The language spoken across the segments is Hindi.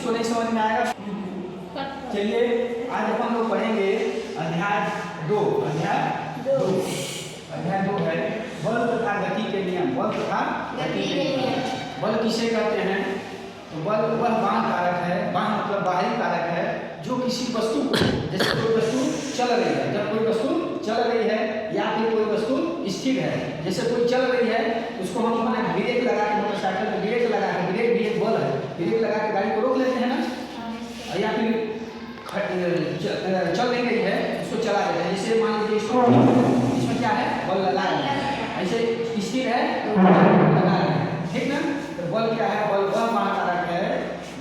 जिसको नहीं समझ में आएगा, चलिए आज अपन लोग पढ़ेंगे अध्याय 2। अध्याय 2 है बल तथा गति के नियम। बल तथा गति के नियम। बल किसे कहते हैं? तो बल वह बाह्य कारक है, बाह्य मतलब बाहरी कारक है, जो किसी वस्तु को, जैसे कोई वस्तु चल रही है, जब कोई वस्तु चल रही है या फिर कोई वस्तु स्थिर है, जैसे कोई चल रही है उसको हम अपने ब्रेक लगा के, मोटरसाइकिल में ब्रेक लगा के, ब्रेक भी एक बल है, ब्रेक लगा के गाड़ी को रोक लेते हैं ना, या फिर चल नहीं रही है उसको चला देते हैं। जैसे मान लीजिए इसमें क्या है, बल लगा है, ऐसे स्थिर है तो लगा है, ठीक ना। तो बल क्या है? बल वह महाकारक है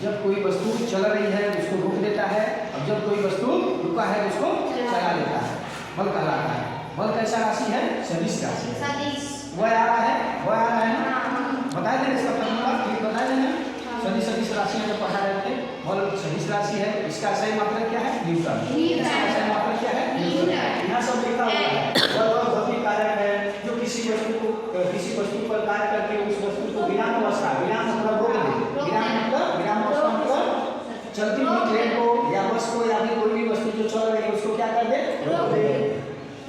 जब कोई वस्तु चल रही है उसको रोक देता है, और जब कोई वस्तु रुका है उसको चला देता है, बल कहलाता है। बल कैसा राशि है? सदिश राशि है। वह आ रहा है ना, बता दें इसका फॉर्मूला, ठीक बता देना। सदिश राशि में पढ़ा रहे थे, बल सदिश राशि है, इसका सही मात्रक क्या है? न्यूटन। इसका सही मात्रक क्या है? न्यूटन। यहाँ सब लिखा हुआ है। बल वह भौतिक कारक है जो किसी वस्तु पर कार्य करके उस वस्तु को विराम अवस्था, विराम मतलब रोक दे, विराम अवस्था मतलब चलती हुई ट्रेन को या बस को या फिर कोई भी वस्तु जो चल रही है उसको क्या कर दे? रोक दे।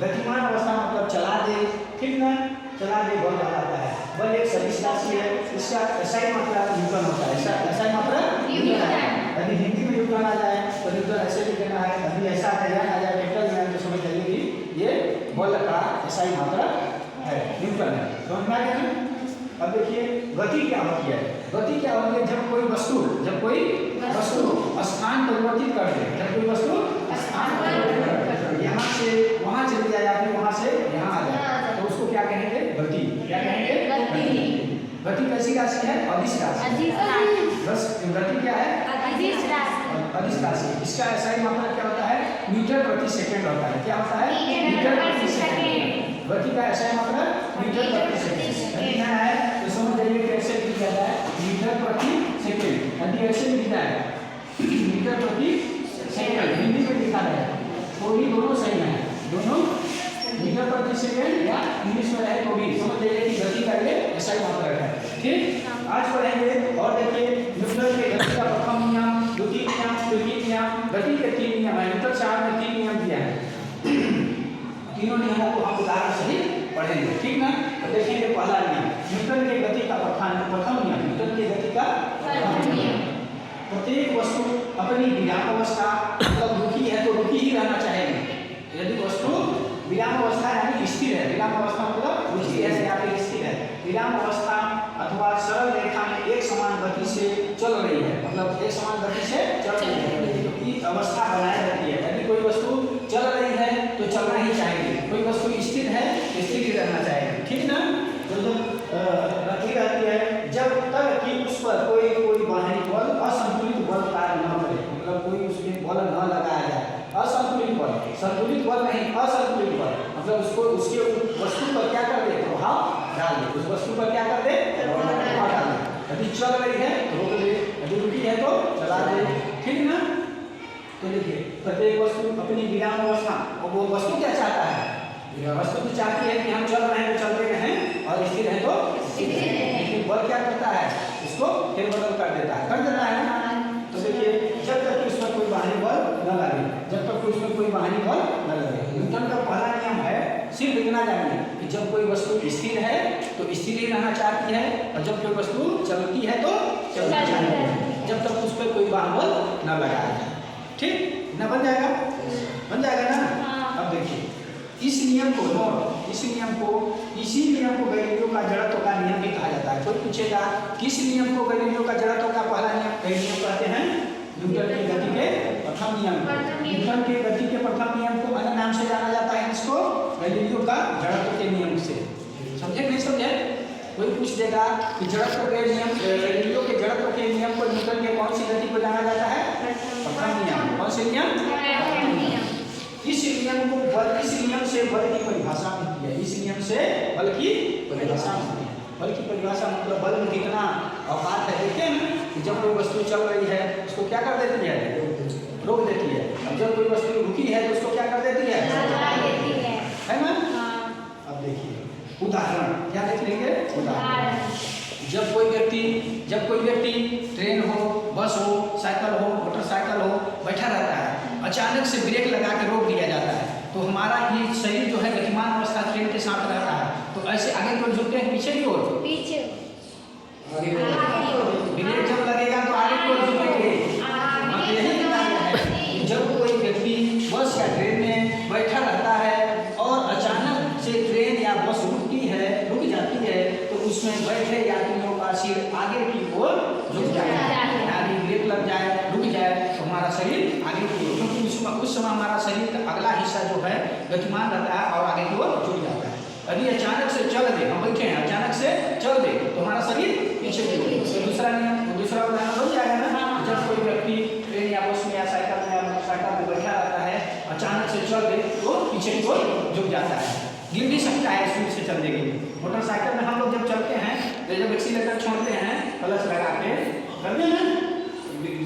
गतिमान अवस्था मतलब चला दे, ठीक ना, चला दे, बल कहलाता है। बल एक सदिश राशि है, इसका SI मात्रा न्यूटन होता है। SI मात्रा न्यूटन है। यदि हिंदी में न्यूटन आ जाए तो न्यूटन ऐसे लिखना है, यदि ऐसा आ जाए कैपिटल में तो समझ जाइए कि ये बल का SI मात्रा है, न्यूटन है। समझ में आ गया ना? अब देखिए गति क्या होती है? गति क्या होती है? जब कोई वस्तु स्थान परिवर्तित कर दे, जब कोई वस्तु स्थान परिवर्तित कर दे, यहाँ से वहाँ चली जाए या फिर वहाँ से यहाँ आ जाए तो उसको क्या कहेंगे? गति। क्या कहेंगे? गति कैसी राशि है? अदिश राशि। बस गति क्या है? अदिश राशि। इसका SI मात्रा क्या होता है? मीटर प्रति सेकंड होता है। क्या होता है? मीटर प्रति सेकंड। गति का SI मात्रा मीटर प्रति सेकंड। यदि यहाँ है तो समझ जाइए कैसे लिखा जाता है? मीटर प्रति सेकंड। यदि ऐसे लिखा है मीटर प्रति सेकंड, हिंदी में लिखा है तो भी दोनों सही है, दोनों मीटर प्रति सेकंड या इंग्लिश में है तो भी समझ जाइए कि गति का ये SI मात्रक है। ठीक, आज पढ़ेंगे और देखिए न्यूटन के गति का प्रथम नियम, द्वितीय नियम, तृतीय नियम, गति के 3 नियम है। न्यूटन साहब ने 3 नियम दिया है, तीनों नियमों को हम उदाहरण सहित पढ़ेंगे, ठीक ना। तो देखेंगे पहला नियम न्यूटन के गति का प्रथम नियम, न्यूटन के गति का प्रथम नियम। प्रत्येक वस्तु अपनी विराम अवस्था मतलब रुकी है तो रुकी ही रहना चाहिए। यदि वस्तु विराम अवस्था यानी स्थिर है, विराम अवस्था मतलब रुकी है या फिर स्थिर है, विराम अवस्था अथवा सरल रेखा में एक समान गति से चल रही है, मतलब एक समान गति से चल रही है की अवस्था बनाए रहती है। यदि कोई वस्तु चल रही है तो चलना ही चाहिए, कोई वस्तु स्थिर है तो स्थिर ही रहना चाहिए, ठीक ना। तो जब रखी रहती है जब तक कि उस पर कोई बाहरी बल असंतुलित बल कार्य न करे, मतलब कोई उसमें बल न लगाया जाए। असंतुलित बल, संतुलित बल नहीं, असंतुलित बल मतलब उसको उसके वस्तु पर क्या कर दे? प्रभाव डाल दे, उस वस्तु पर क्या कर दे? प्रभाव डाल दे। यदि चल रही है तो रोक दे, यदि रुकी है तो चला दे, ठीक ना। तो देखिए प्रत्येक वस्तु अपनी विराम अवस्था, और वो वस्तु क्या चाहता है? वस्तु तो चाहती है कि हम चल रहे हैं तो चलते रहें और स्थिर है तो स्थिर है, लेकिन बल क्या करता है? उसको फेरबदल कर देता है ना। तो देखिए जब तक उस पर कोई बाहरी बल न लगे, जब तक उसमें कोई बाहरी बल न लगे। न्यूटन का पहला नियम है, सिर्फ इतना जानिए कि जब कोई वस्तु स्थिर है तो स्थिर ही रहना चाहती है, और जब कोई वस्तु चलती है तो चलना चाहती है, जब तक उस पर कोई बाहरी बल न लगाया जाए। ठीक ना, बन जाएगा ना। अब देखिए इस नियम को इसी नियम को गैलीलियो का जड़त्व का नियम भी कहा जाता है। कोई पूछेगा किस नियम को गैलीलियो का जड़त्व का पहला नियम? गैलीलियो कहते हैं न्यूटन की गति के प्रथम नियम। न्यूटन के गति के प्रथम नियम को अन्य नाम से जाना जाता है, इसको गैलीलियो का जड़त्व के नियम से। समझे नहीं समझे? कोई पूछ देगा कि जड़त्व के नियम, गैलीलियो के जड़त्व के नियम को न्यूटन के कौन सी गति को जाना जाता है? प्रथम नियम। कौन से नियम? इस नियम से बल की परिभाषा होती है। इस नियम से बल की परिभाषा होती है। बल की परिभाषा मतलब बल में कितना औकात है। देखिए ना कि जब कोई वस्तु चल रही है उसको क्या कर देती है? रोक देती है। और जब कोई वस्तु रुकी है तो उसको क्या कर देती है? है ना। अब देखिए उदाहरण क्या देख लेंगे? उदाहरण जब कोई व्यक्ति ट्रेन हो, बस हो, साइकिल हो, मोटरसाइकिल हो, बैठा रहता है, अचानक से ब्रेक लगा के रोक दिया जाता है, तो हमारा ये शरीर जो है गतिमान अवस्था ट्रेन के साथ रहता है, तो ऐसे आगे की ओर झुकते हैं, पीछे की ओर, ब्रेक जब लगेगा तो आगे की ओर झुकेंगे। यही है, जब कोई व्यक्ति बस या ट्रेन में बैठा रहता है और अचानक से ट्रेन या बस रुक जाती है, तो उसमें बैठे यात्रियों का सिर आगे की ओर झुक जाए, यानी ब्रेक लग जाए, रुक जाए, तो हमारा शरीर आगे की ओर, क्योंकि उस समय हमारा शरीर का अगला हिस्सा जो है गतिमान रहता है और आगे की ओर झुक जाता है। यदि अचानक से चल दे, हम बैठे हैं, अचानक से चल दे तो हमारा शरीर पीछे की ओर, तो दूसरा उदाहरण हो जाएगा ना, जब कोई व्यक्ति ट्रेन या बस में या साइकिल में या मोटरसाइकिल में बैठा रहता है, अचानक से चल दे तो पीछे की ओर झुक जाता है, गिर भी सकता है स्पीड से चलने के लिए। मोटरसाइकिल में हम लोग जब चलते हैं तो जब एक्सीलेटर छोड़ते हैं, क्लच लगा के करते हैं,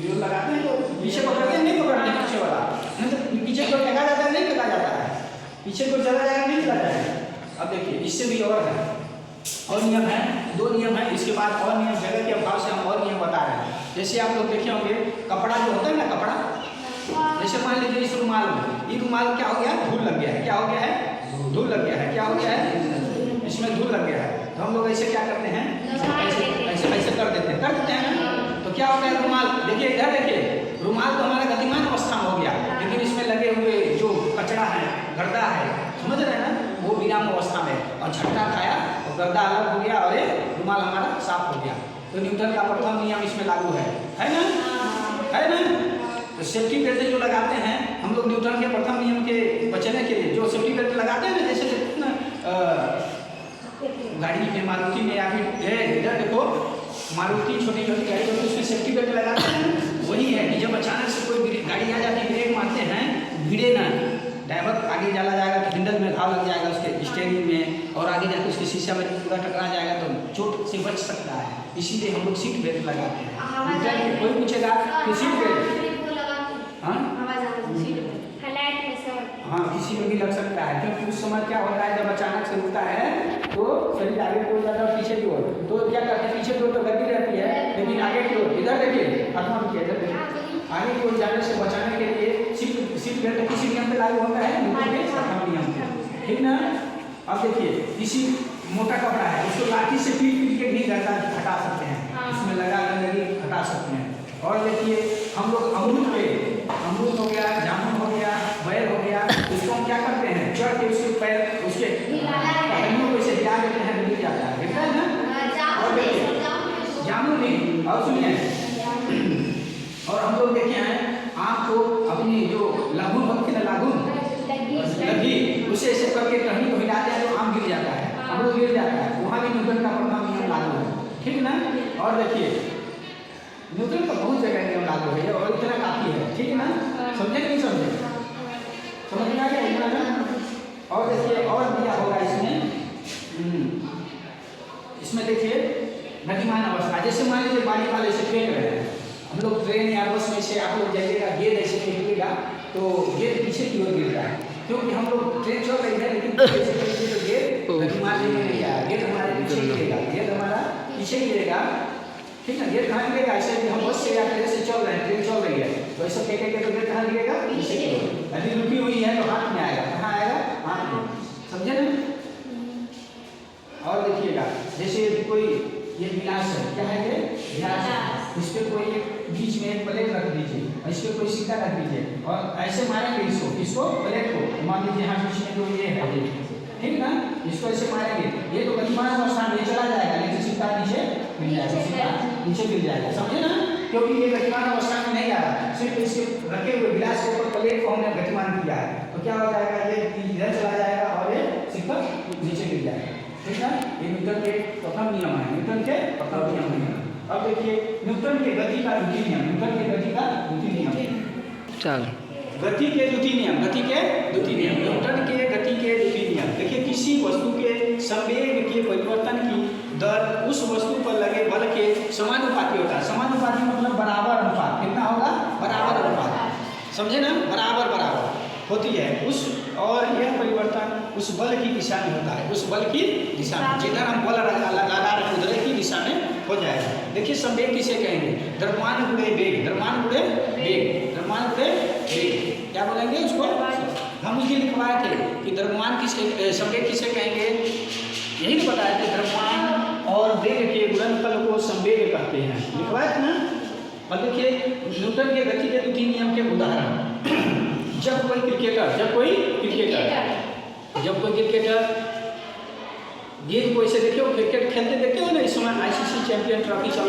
जो लगाते हैं तो पीछे पकड़ते हैं, नहीं पकड़ते पीछे वाला, नहीं तो पीछे को लगा जाता है, नहीं लगा जाता है, पीछे को चला जाएगा, नहीं चला जाएगा। अब देखिए इससे भी और है, और नियम है, 2 नियम है, इसके बाद और नियम जगह के अभाव से हम और नियम बता रहे हैं। जैसे आप लोग देखे होंगे कपड़ा जो होता है ना, कपड़ा जैसे मान लीजिए इस रुमाल में, ये रुमाल क्या हो गया, धूल लग गया है, क्या हो गया है, धूल लग गया है, क्या हो गया है, इसमें धूल लग गया है, तो हम लोग ऐसे क्या करते हैं, ऐसे कर देते हैं ना, तो क्या होता है रुमाल, देखिए इधर देखिए, रुमाल तो हमारा गतिमान अवस्था में हो गया, लेकिन इसमें लगे हुए जो कचरा है, गर्दा है, समझ रहे हैं ना, वो विराम अवस्था में, और झटका खाया और गर्दा अलग हो गया और ये रुमाल हमारा साफ हो गया। तो न्यूटन का प्रथम नियम इसमें लागू है ना। तो सेफ्टी बेल्ट जो लगाते हैं हम लोग, न्यूटन के प्रथम नियम के बचने के लिए जो सेफ्टी बेल्ट लगाते हैं ना, जैसे ना गाड़ी में, मारुति में, या फिर इधर देखो मारुति छोटी गाड़ी होती है, उसमें सेफ्टी बेल्ट लगाते हैं, वही है कि जब अचानक से कोई गाड़ी आ जाती है, ब्रेक मारते हैं, भिड़े ना, ड्राइवर आगे चला जाएगा तो हैंडल में घाव लग जाएगा उसके स्टीयरिंग में, और आगे जाकर उसके शीशा में पूरा टकरा जाएगा तो चोट से बच सकता है, इसीलिए हम लोग सीट बेल्ट लगाते हैं। कोई पूछेगा कि सीट बेल्ट, हाँ किसी में भी लग सकता है, क्योंकि उस समय क्या होता है, जब अचानक से रुकता है तो शरीर आगे की ओर जाता है, पीछे की ओर, तो क्या करते हैं, पीछे की ओर तो गति रहती है, लेकिन आगे की ओर, इधर देखिए, आत्मा रुकिए, इधर देखिए, आगे की ओर जाने से बचाने के लिए सीट बेल्ट किसी नियम पे लागू होता है, न्यूटन के प्रथम नियम पे, ठीक ना। अब देखिए किसी मोटा कपड़ा है, उसको लाठी से पीट के भी गर्दा हटा सकते हैं, उसमें लगा गंदगी हटा सकते हैं। और देखिए हम लोग अमरूद हो गया, जामुन हो गया, बैर हो गया, इसको हम क्या करते हैं, चढ़ के उसके पैर, उसके पहलुओं को इसे हिला देते हैं, गिर जाता है, गिरता है ना। और देखिए जामुन नहीं, और सुनिए, और हम लोग देखे हैं आम को अपनी जो लागुन होती है ना, लागुन लगी, उसे ऐसे करके कहीं को हिलाते हैं तो आम गिर जाता है, अमरूद गिर जाता है, वहाँ भी न्यूटन का प्रथम नियम लागू है, ठीक ना। और देखिए न्यूटन का बहुत जगह नियम लागू है और इतना काफी है, ठीक है ना, समझे नहीं समझे, समझ में आ गया इतना ना। और देखिए और दिया होगा इसमें देखिए गतिमान अवस्था, जैसे मान लीजिए बाली वाले से फेंक रहे हैं, हम लोग ट्रेन या बस में से आप लोग जाइएगा, गेंद ऐसे फेंकिएगा तो गेंद पीछे की ओर गिरता है, क्योंकि हम लोग ट्रेन चल रही है, लेकिन तो गेंद गतिमान में नहीं आया, गेंद हमारे पीछे गिरेगा, गेंद हमारा पीछे गिरेगा, ठीक है, गेंद कहाँ गिरेगा, ऐसे हम बस से या ट्रेन से चल रहे हैं, ट्रेन चल रही है, तो ऐसे फेंकेंगे तो गेंद कहाँ गिरेगा, पीछे की ओर, यदि रुकी हुई है तो हाथ में आएगा, कहाँ आएगा, हाथ में, समझे ना। और देखिएगा जैसे कोई ये गिलास है, क्या है ये गिलास, इस पर कोई एक बीच में एक प्लेट रख दीजिए, इस पर कोई सिक्का रख दीजिए और ऐसे मारेंगे इसको प्लेट को, मान लीजिए यहाँ बीच में जो ये है, ठीक ना, इसको ऐसे मारेंगे, ये तो गतिमान अवस्था में चला जाएगा, लेकिन सिक्का नीचे गिर जाएगा, सिक्का नीचे गिर जाएगा, समझे ना, क्योंकि ये गतिमान अवस्था में नहीं आ रहा, सिर्फ इसके रखे हुए गिलास के ऊपर प्लेट को हमने गतिमान किया है, तो क्या हो जाएगा, ये इधर चला जाएगा और ये सिक्का नीचे गिर जाएगा, ठीक है। ये न्यूटन के प्रथम नियम है, न्यूटन के प्रथम नियम है। अब देखिए न्यूटन के गति का द्वितीय नियम, न्यूटन के गति का द्वितीय नियम, चलो गति के द्वितीय नियम, गति के द्वितीय नियम, न्यूटन के गति के द्वितीय नियम। देखिए किसी वस्तु के संवेग के परिवर्तन की दर उस वस्तु पर लगे बल के समानुपाती होता है, समानुपाती मतलब बराबर अनुपात, कितना होगा, बराबर अनुपात, समझे ना, बराबर होती है उस, और यह परिवर्तन उस बल की दिशा में होता है, उस बल की दिशा में जिधर हम बल लगा रहे हैं उधर की दिशा में हो जाएगा। देखिए संवेग किसे कहेंगे? द्रव्यमान गुणे वेग, द्रव्यमान गुणे वेग, द्रव्यमान गुणे वेग, क्या बोलेंगे उसको? हम उसके लिखवाए थे कि द्रव्यमान किसे, संवेग किसे कहेंगे? यही तो बताया थे, द्रव्यमान और वेग के गुणनफल को संवेग कहते हैं, लिखवाए थे ना। और देखिए न्यूटन के गति के 2-3 नियम के उदाहरण। जब कोई क्रिकेटर गेंद को ऐसे देखिए, क्रिकेट खेलते देखते हो ना, इस समय आईसीसी चैंपियन ट्रॉफी चल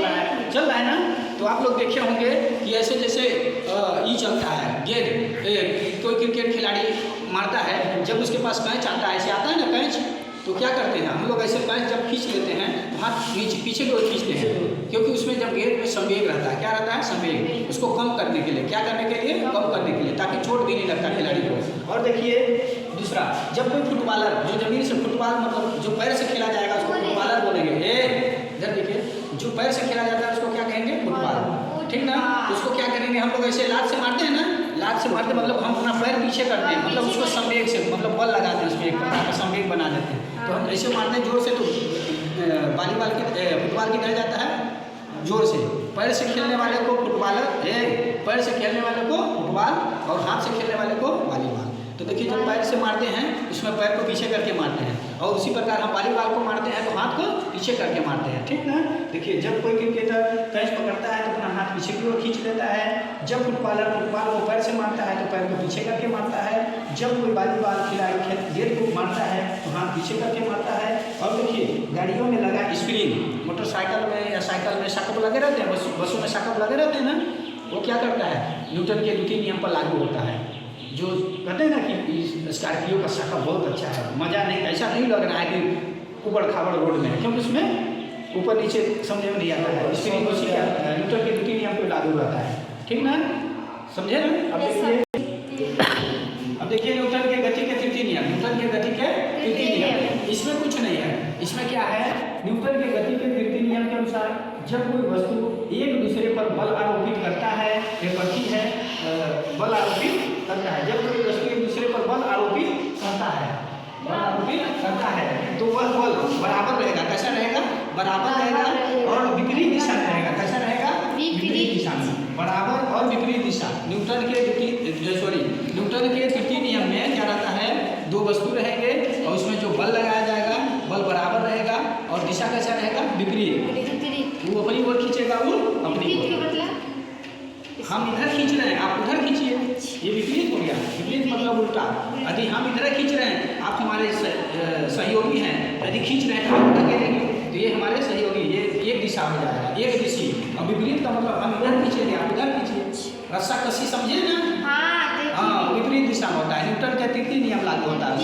रहा है ना, तो आप लोग देखे होंगे कि ऐसे जैसे ये चलता है गेंद, कोई क्रिकेट खिलाड़ी मारता है, जब उसके पास कैच आता है, ऐसे आता है ना कैच, तो क्या करते हैं हम लोग? ऐसे कैच जब खींच लेते हैं तो हाथ पीछे की ओर खींचते हैं, क्योंकि उसमें जब गेंद में संवेग रहता है, क्या रहता है? संवेग, उसको कम करने के लिए, क्या करने के लिए? कम करने के लिए, ताकि चोट भी नहीं लगता खिलाड़ी को। और देखिए दूसरा, जब कोई फुटबॉलर जो जमीन से फुटबॉल मतलब जो पैर से खेला जाएगा उसको फुटबॉलर बोलेंगे। इधर देखिए, जो पैर से खेला जाता है उसको क्या कहेंगे? फुटबॉल, ठीक ना। उसको क्या करेंगे हम लोग? ऐसे लात से मारते हैं ना, लात से मारते मतलब हम अपना पैर पीछे करते हैं, मतलब उसको संवेग से मतलब बल लगाते हैं, उसमें एक प्रकार का संवेग बना देते हैं। तो हम ऐसे मारते हैं जोर से, तो वॉलीबॉल की फुटबॉल की तरह जाता है जोर से। पैर से खेलने वाले को फुटबॉलर, पैर से खेलने वाले को फुटबॉल और हाथ से खेलने वाले को वॉलीबॉल। तो देखिए जब पैर से मारते हैं उसमें पैर को पीछे करके मारते हैं, और उसी प्रकार हम वॉलीबॉल को मारते हैं तो हाथ को पीछे करके मारते हैं, ठीक ना। देखिए जब कोई क्रिकेटर कैच पकड़ता है तो अपना हाथ पीछे की ओर खींच लेता है, जब फुटबॉलर फुटबॉल को पैर से मारता है तो पैर को पीछे करके मारता है, जब कोई वॉलीबॉल खिलाड़ी गेंद को मारता है तो हाथ पीछे करके मारता है। और देखिए गाड़ियों में लगा स्प्रिंग, मोटरसाइकिल में या साइकिल में शकअप लगे रहते हैं, बसों में शकअप लगे रहते हैं ना, वो क्या करता है? न्यूटन के 2-3 नियम पर लागू होता है। जो कहते हैं ना कि स्कॉर्पियो का शकअप बहुत अच्छा है, मज़ा नहीं, ऐसा नहीं लग रहा है कि ऊबड़ खाबड़ रोड में है, क्योंकि उसमें ऊपर नीचे समझे में नहीं आता है, इसलिए न्यूटन के 2-3 नियम पर लागू रहता है, ठीक ना, समझे ना। अब देखिए न्यूटन के गति के 3 नियम, न्यूटन के गति के 3 नियम, इसमें कुछ नहीं है। इसमें क्या है? न्यूटन के गति के 3 नियम के अनुसार जब कोई वस्तु एक दूसरे पर बल आरोपित करता है या करती है, बल आरोपित करता है, जब कोई वस्तु एक दूसरे पर बल आरोपित करता है तो वह बल बराबर रहेगा। कैसा रहेगा? बराबर रहेगा और विपरीत दिशा में रहेगा। कैसा रहेगा? विपरीत दिशा में, बराबर और विपरीत दिशा। न्यूटन के 3 नियम में क्या रहता है? 2 वस्तु रहेंगे और उसमें जो बल लगाया जाएगा बल बराबर रहेगा और दिशा कैसा रहेगा? विपरीत। वो अपनी ओर खींचेगा, वो अपनी ओर। हम इधर खींच रहे हैं, आप उधर खींचिए, ये विपरीत हो गया। विपरीत मतलब उल्टा। यदि हम इधर खींच रहे हैं, आप हमारे सहयोगी हैं, यदि खींच रहे हैं तो हम उधर गिरेंगे, तो ये हमारे सहयोगी, ये एक दिशा हो जाएगा, एक दिशी। और विपरीत का मतलब हम इधर खींचेंगे, आप उधर खींचिए, रस्सा कसी, समझे ना। हाँ, विपरीत दिशा में होता है। न्यूटन का 3 नियम लागू होता है।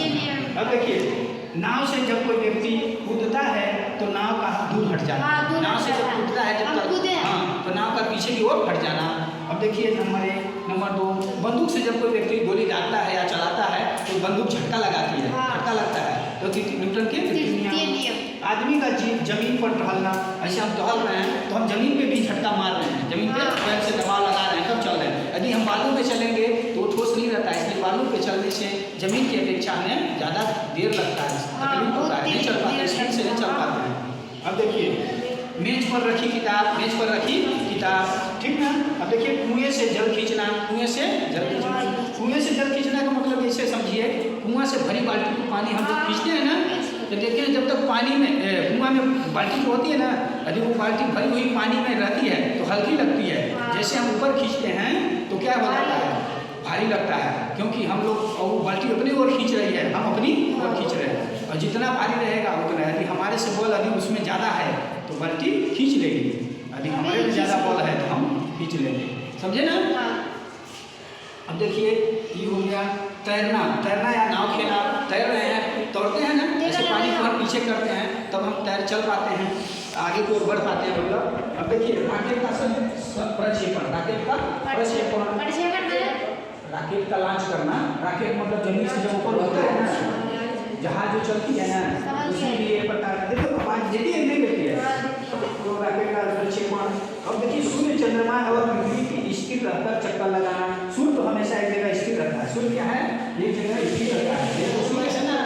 अब देखिए नाव से जब कोई व्यक्ति कूदता है तो नाव का दूर हट जाना, नाव से जब कूदता है जब तो नाव का पीछे की ओर हट जाना। अब देखिए नंबर 2, बंदूक से जब कोई व्यक्ति गोली दागता है या चलाता है तो बंदूक झटका लगाती है, झटका लगता है, तो न्यूटन के 3 नियम। आदमी का जमीन पर टहलना, ऐसे हम टहल रहे हैं तो हम जमीन पे भी झटका मार रहे हैं, जमीन पे पैर से दबाव लगा रहे हैं, तब चल रहे हैं। यदि हम बालू पे चलेंगे तो वो ठोस नहीं रहता है, इसलिए बालू पे चलने से जमीन की अपेक्षा हमें ज़्यादा देर लगता है, तकलीफ होता है, नहीं चल पाते, स्पीड से नहीं चल पाते हैं। अब देखिए मेज पर रखी किताब, ठीक ना। अब देखिए कुएं से जल खींचना, कुएं से जल खींचना का मतलब ऐसे समझिए, कुआं से भरी बाल्टी को पानी हम जब खींचते हैं ना, तो देखिए जब तक पानी में कुआं में बाल्टी जो होती है ना, यदि वो बाल्टी भरी हुई पानी में रहती है तो हल्की लगती है, जैसे हम ऊपर खींचते हैं तो क्या हो जाता है? भारी लगता है, क्योंकि हम लोग वो बाल्टी अपनी ओर खींच रही है, हम अपनी ओर खींच रहे हैं, और जितना भारी रहेगा उतना, यदि हमारे से बल यदि उसमें ज़्यादा है तो बाल्टी खींच लेगी, यदि हमारे में ज़्यादा बल है तो हम खींच लेंगे, समझे ना। अब देखिए ये हो गया तैरना या नाव खेला, तैर रहे हैं, तैरते हैं ना, जैसे पानी को हम पीछे करते हैं तब हम चल पाते हैं, आगे की ओर बढ़ पाते हैं, मतलब। अब देखिए राकेट का प्रक्षेपण, राकेट का लॉन्च करना, राकेट मतलब जमीन से जब ऊपर होता है ना, जहाज जो चलती है ना, उसमें भी एक प्रकार का देखो आवाज देती है, नहीं देती है, तो राकेट का प्रक्षेपण। अब देखिए सूर्य चंद्रमा और पृथ्वी की स्थिर रहकर चक्कर लगाना। सूर्य तो हमेशा एक जगह स्थिर रहता है, सूर्य क्या है? एक जगह स्थिर रहता है, सूर्य से ना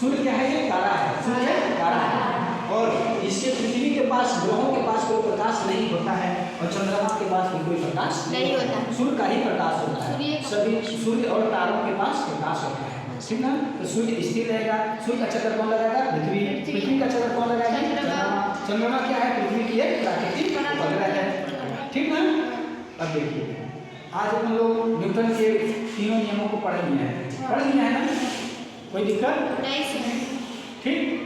सूर्य क्या है? ये तारा है, सूर्य तारा है। और इसके पृथ्वी के पास, ग्रहों के पास कोई प्रकाश नहीं होता है और चंद्रमा के पास भी कोई प्रकाश नहीं होता, सूर्य का ही प्रकाश होता है। सभी सूर्य और तारों के पास प्रकाश होता है, ठीक ना। तो सूर्य स्थिर रहेगा। सूर्य का चक्कर कौन लगाएगा? पृथ्वी। पृथ्वी का चक्कर कौन लगाएगा? चंद्रमा। चंद्रमा क्या है? पृथ्वी की एक प्राकृतिक उपग्रह है, ठीक ना। अब देखिए, आज हम लोग न्यूटन के तीनों नियमों को पढ़ लिए हैं ना, कोई दिक्कत नहीं सर। ठीक।